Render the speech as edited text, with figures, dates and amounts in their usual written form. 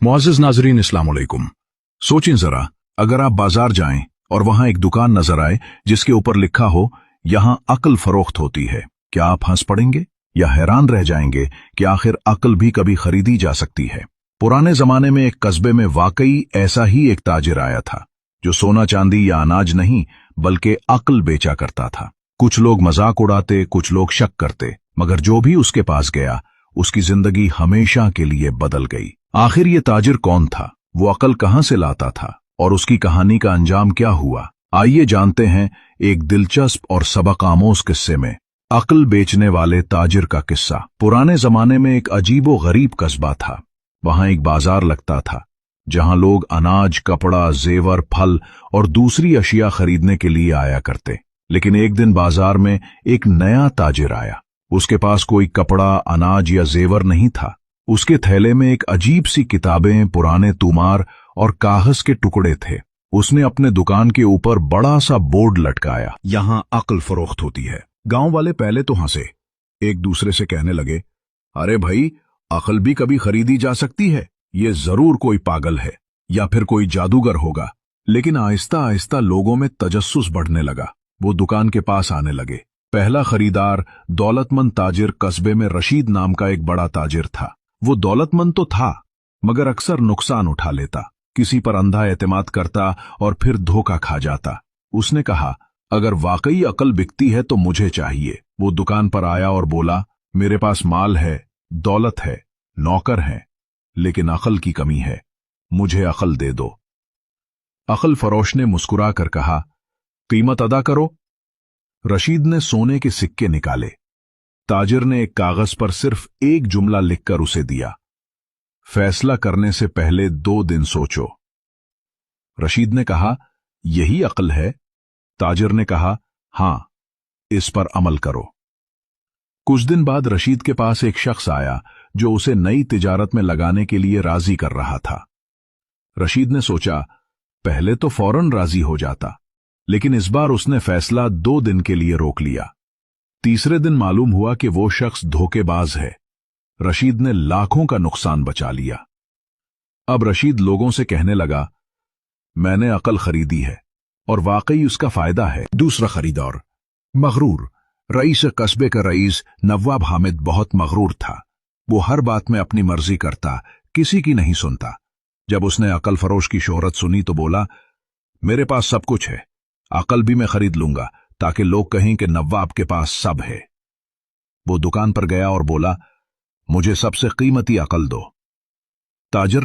मुअज़्ज़िज़ नाज़रीन, अस्सलाम वालेकुम। सोचें जरा, अगर आप बाजार जाएं और वहां एक दुकान नजर आए जिसके ऊपर लिखा हो यहां अक्ल फरोख्त होती है, क्या आप हंस पड़ेंगे या हैरान रह जाएंगे कि आखिर अक्ल भी कभी खरीदी जा सकती है? पुराने जमाने में एक कस्बे में वाकई ऐसा ही एक ताजिर आया था जो सोना चांदी या अनाज नहीं बल्कि अक्ल बेचा करता था। कुछ लोग मजाक उड़ाते, कुछ लोग शक करते, मगर जो भी उसके पास गया उसकी जिंदगी हमेशा के लिए बदल गई। आखिर ये ताजिर कौन था, वो अक्ल कहां से लाता था और उसकी कहानी का अंजाम क्या हुआ? आइए जानते हैं एक दिलचस्प और सबक आमोज किस्से में, अक्ल बेचने वाले ताजिर का किस्सा। पुराने जमाने में एक अजीबो गरीब कस्बा था। वहां एक बाजार लगता था जहां लोग अनाज, कपड़ा, जेवर, फल और दूसरी अशिया खरीदने के लिए आया करते। लेकिन एक दिन बाजार में एक नया ताजिर आया। उसके पास कोई कपड़ा, अनाज या जेवर नहीं था। उसके थैले में एक अजीब सी किताबें, पुराने तूमार और कागज के टुकड़े थे। उसने अपने दुकान के ऊपर बड़ा सा बोर्ड लटकाया, यहां अक्ल फरोख्त होती है। गांव वाले पहले तो हंसे, एक दूसरे से कहने लगे, अरे भाई, अक्ल भी कभी खरीदी जा सकती है? ये जरूर कोई पागल है या फिर कोई जादूगर होगा। लेकिन आहिस्ता आहिस्ता लोगों में तजस्सुस बढ़ने लगा। वो दुकान के पास आने लगे। पहला खरीदार दौलतमंद ताजिर कस्बे में रशीद नाम का एक बड़ा ताजिर था। वो दौलतमंद तो था मगर अक्सर नुकसान उठा लेता, किसी पर अंधा एतमाद करता और फिर धोखा खा जाता। उसने कहा, अगर वाकई अक्ल बिकती है तो मुझे चाहिए। वो दुकान पर आया और बोला, मेरे पास माल है, दौलत है, नौकर है, लेकिन अक्ल की कमी है, मुझे अक्ल दे दो। अक्ल फरोश ने मुस्कुरा कर कहा, कीमत अदा करो। रशीद ने सोने के सिक्के निकाले। ताजिर ने एक कागज पर सिर्फ एक जुमला लिखकर उसे दिया, फैसला करने से पहले 2 दिन सोचो। रशीद ने कहा, यही अक्ल है? ताजिर ने कहा, हां, इस पर अमल करो। कुछ दिन बाद रशीद के पास एक शख्स आया जो उसे नई तिजारत में लगाने के लिए राजी कर रहा था। रशीद ने सोचा, पहले तो फौरन राजी हो जाता, लेकिन इस बार उसने फैसला 2 दिन के लिए रोक लिया। तीसरे दिन मालूम हुआ कि वो शख्स धोखेबाज है। रशीद ने लाखों का नुकसान बचा लिया। अब रशीद लोगों से कहने लगा, मैंने अक्ल खरीदी है और वाकई उसका फायदा है। दूसरा खरीदार मगरूर। रईस कस्बे का रईस नवाब हामिद बहुत मगरूर था। वो हर बात में अपनी मर्जी करता, किसी की नहीं सुनता। जब उसने अक्ल फरोश की शोहरत सुनी तो बोला, मेरे पास सब कुछ है, अक्ल भी मैं खरीद लूंगा ताकि लोग कहें कि नवाब के पास सब है। वो दुकान पर गया और बोला, मुझे सबसे कीमती अक्ल दो। ताजिर